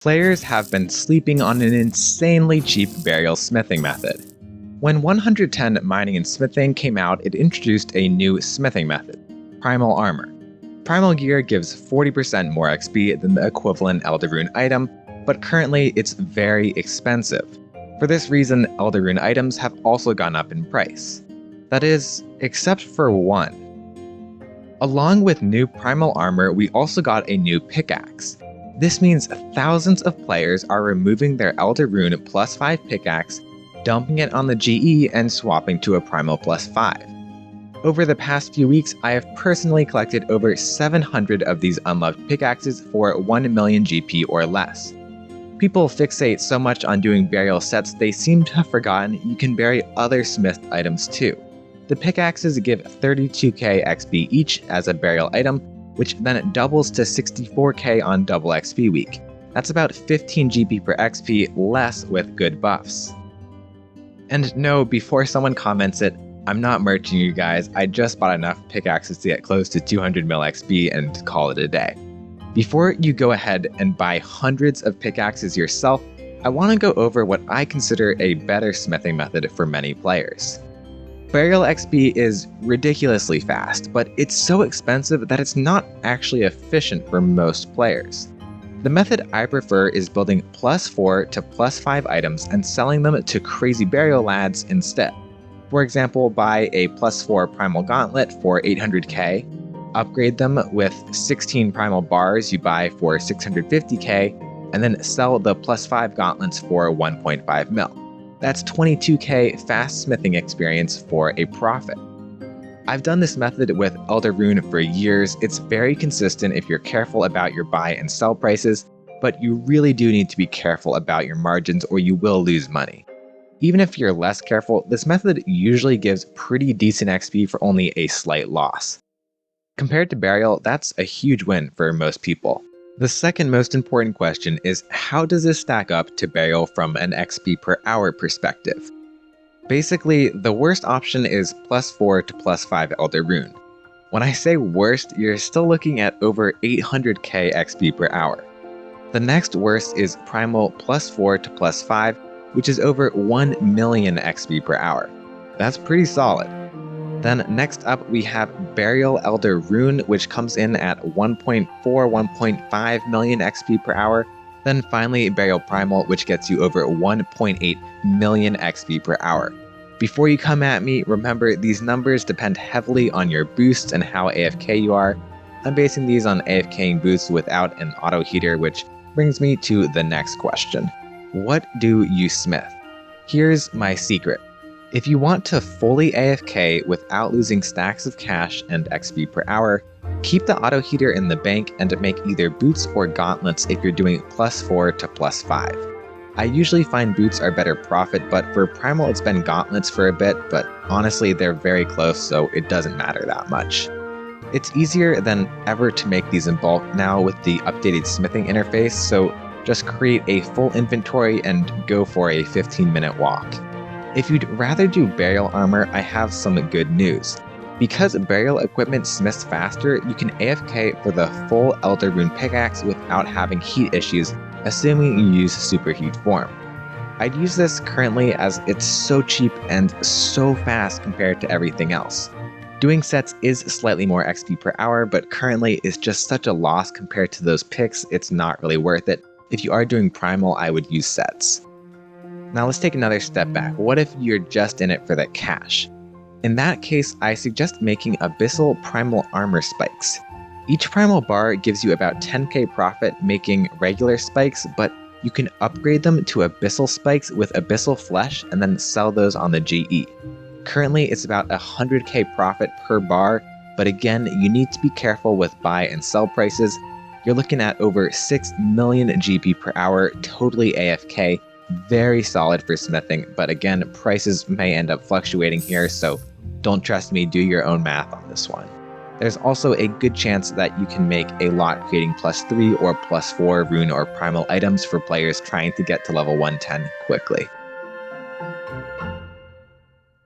Players have been sleeping on an insanely cheap burial smithing method. When 110 Mining and Smithing came out, it introduced a new smithing method, Primal Armor. Primal gear gives 40% more XP than the equivalent Elder Rune item, but currently it's very expensive. For this reason, Elder Rune items have also gone up in price. That is, except for one. Along with new Primal Armor, we also got a new pickaxe. This means thousands of players are removing their Elder Rune +5 pickaxe, dumping it on the GE, and swapping to a Primal +5. Over the past few weeks, I have personally collected over 700 of these unloved pickaxes for 1 million GP or less. People fixate so much on doing burial sets they seem to have forgotten you can bury other smithed items too. The pickaxes give 32k XP each as a burial item, which then doubles to 64k on double XP week. That's about 15 GP per XP less with good buffs. And no, before someone comments it, I'm not merching you guys, I just bought enough pickaxes to get close to 200 mil XP and call it a day. Before you go ahead and buy hundreds of pickaxes yourself, I want to go over what I consider a better smithing method for many players. Burial XP is ridiculously fast, but it's so expensive that it's not actually efficient for most players. The method I prefer is building +4 to +5 items and selling them to crazy burial lads instead. For example, buy a +4 Primal Gauntlet for 800k, upgrade them with 16 Primal Bars you buy for 650k, and then sell the +5 gauntlets for 1.5 mil. That's 22k fast smithing experience for a profit. I've done this method with Elder Rune for years. It's very consistent if you're careful about your buy and sell prices, but you really do need to be careful about your margins or you will lose money. Even if you're less careful, this method usually gives pretty decent XP for only a slight loss. Compared to burial, that's a huge win for most people. The second most important question is, how does this stack up to burial from an XP per hour perspective? Basically, the worst option is +4 to +5 Elder Rune. When I say worst, you're still looking at over 800k XP per hour. The next worst is Primal +4 to +5, which is over 1 million XP per hour. That's pretty solid. Then next up we have Burial Elder Rune, which comes in at 1.5 million XP per hour. Then finally Burial Primal, which gets you over 1.8 million XP per hour. Before you come at me, remember these numbers depend heavily on your boosts and how AFK you are. I'm basing these on AFKing boosts without an auto heater, which brings me to the next question. What do you smith? Here's my secret. If you want to fully AFK without losing stacks of cash and XP per hour, keep the auto heater in the bank and make either boots or gauntlets if you're doing +4 to +5. I usually find boots are better profit, but for Primal it's been gauntlets for a bit, but honestly they're very close, so it doesn't matter that much. It's easier than ever to make these in bulk now with the updated smithing interface, so just create a full inventory and go for a 15-minute walk. If you'd rather do burial armor, I have some good news. Because burial equipment smiths faster, you can AFK for the full Elder Rune pickaxe without having heat issues, assuming you use superheat form. I'd use this currently as it's so cheap and so fast compared to everything else. Doing sets is slightly more XP per hour, but currently it's just such a loss compared to those picks, it's not really worth it. If you are doing Primal, I would use sets. Now let's take another step back. What if you're just in it for the cash? In that case, I suggest making Abyssal Primal Armor Spikes. Each Primal bar gives you about 10k profit making regular spikes, but you can upgrade them to Abyssal Spikes with Abyssal Flesh and then sell those on the GE. Currently, it's about 100k profit per bar, but again, you need to be careful with buy and sell prices. You're looking at over 6 million GP per hour, totally AFK. Very solid for smithing, but again, prices may end up fluctuating here, so don't trust me, do your own math on this one. There's also a good chance that you can make a lot creating +3 or +4 rune or primal items for players trying to get to level 110 quickly.